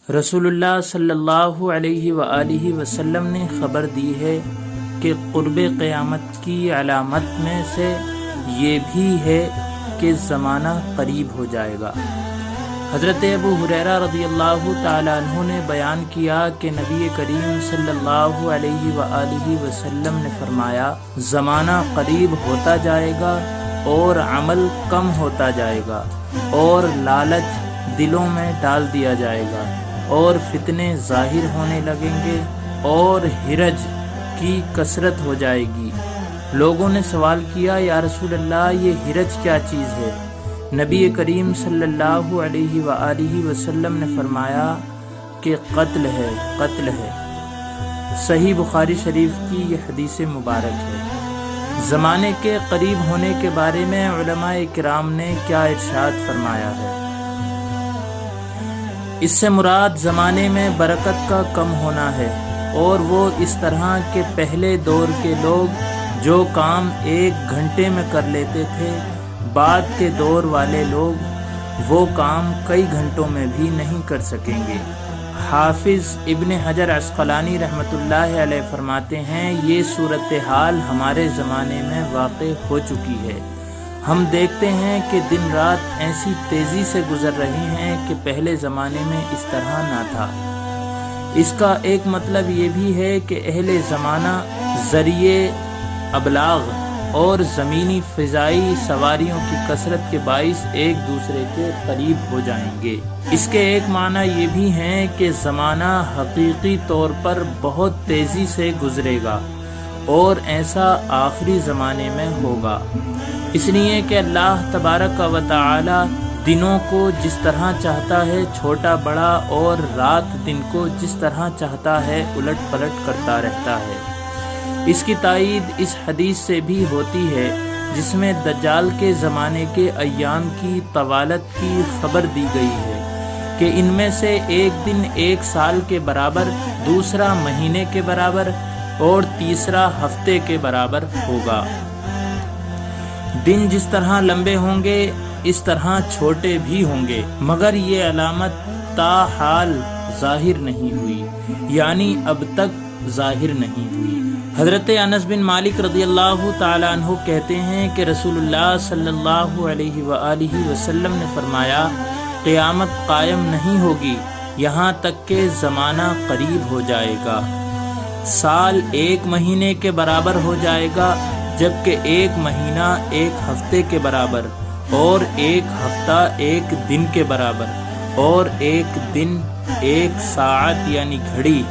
رسول اللہ صلی اللہ علیہ وآلہ وسلم نے خبر دی ہے کہ قرب قیامت کی علامت میں سے یہ بھی ہے کہ زمانہ قریب ہو جائے گا۔ حضرت ابو ہریرہ رضی اللہ تعالی عنہ نے بیان کیا کہ نبی کریم صلی اللہ علیہ وآلہ وسلم نے فرمایا، زمانہ قریب ہوتا جائے گا اور عمل کم ہوتا جائے گا اور لالچ دلوں میں ڈال دیا جائے گا اور فتنے ظاہر ہونے لگیں گے اور حرج کی کثرت ہو جائے گی۔ لوگوں نے سوال کیا، یا رسول اللہ یہ حرج کیا چیز ہے؟ نبی کریم صلی اللہ علیہ وآلہ وسلم نے فرمایا کہ قتل ہے۔ صحیح بخاری شریف کی یہ حدیث مبارک ہے۔ زمانے کے قریب ہونے کے بارے میں علماء کرام نے کیا ارشاد فرمایا ہے؟ اس سے مراد زمانے میں برکت کا کم ہونا ہے، اور وہ اس طرح کہ پہلے دور کے لوگ جو کام 1 گھنٹے میں کر لیتے تھے، بعد کے دور والے لوگ وہ کام کئی گھنٹوں میں بھی نہیں کر سکیں گے۔ حافظ ابن حجر عسقلانی رحمۃ اللہ علیہ فرماتے ہیں، یہ صورتحال ہمارے زمانے میں واقع ہو چکی ہے۔ ہم دیکھتے ہیں کہ دن رات ایسی تیزی سے گزر رہے ہیں کہ پہلے زمانے میں اس طرح نہ تھا۔ اس کا ایک مطلب یہ بھی ہے کہ اہل زمانہ ذریعے ابلاغ اور زمینی فضائی سواریوں کی کثرت کے باعث ایک دوسرے کے قریب ہو جائیں گے۔ اس کے ایک معنی یہ بھی ہیں کہ زمانہ حقیقی طور پر بہت تیزی سے گزرے گا اور ایسا آخری زمانے میں ہوگا، اس لیے کہ اللہ تبارک و تعالی دنوں کو جس طرح چاہتا ہے چھوٹا بڑا اور رات دن کو جس طرح چاہتا ہے الٹ پلٹ کرتا رہتا ہے۔ اس کی تائید اس حدیث سے بھی ہوتی ہے جس میں دجال کے زمانے کے ایام کی طوالت کی خبر دی گئی ہے کہ ان میں سے ایک دن 1 سال کے برابر، دوسرا مہینے کے برابر اور تیسرا ہفتے کے برابر ہوگا۔ دن جس طرح لمبے ہوں گے اس طرح چھوٹے بھی ہوں گے، مگر یہ علامت تاحال ظاہر نہیں ہوئی، یعنی اب تک ظاہر نہیں ہوئی۔ حضرت انس بن مالک رضی اللہ تعالی عنہ کہتے ہیں کہ رسول اللہ صلی اللہ علیہ وآلہ وسلم نے فرمایا، قیامت قائم نہیں ہوگی یہاں تک کہ زمانہ قریب ہو جائے گا۔ سال 1 مہینے کے برابر ہو جائے گا، جبکہ 1 مہینہ 1 ہفتے کے برابر، اور 1 ہفتہ 1 دن کے برابر، اور 1 دن 1 ساعت یعنی گھڑی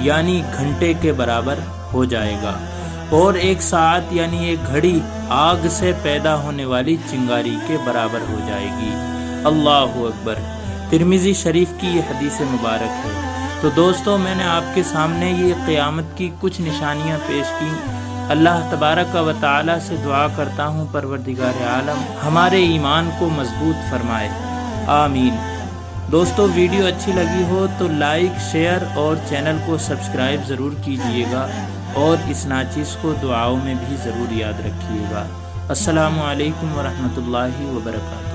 یعنی گھنٹے کے برابر ہو جائے گا، اور 1 ساعت یعنی 1 گھڑی آگ سے پیدا ہونے والی چنگاری کے برابر ہو جائے گی۔ اللہ اکبر۔ ترمذی شریف کی یہ حدیث مبارک ہے۔ تو دوستو، میں نے آپ کے سامنے یہ قیامت کی کچھ نشانیاں پیش کی۔ اللہ تبارک و تعالی سے دعا کرتا ہوں پروردگار عالم ہمارے ایمان کو مضبوط فرمائے، آمین۔ دوستو، ویڈیو اچھی لگی ہو تو لائک، شیئر اور چینل کو سبسکرائب ضرور کیجئے گا، اور اس ناچیز کو دعاؤں میں بھی ضرور یاد رکھیے گا۔ السلام علیکم ورحمۃ اللہ وبرکاتہ۔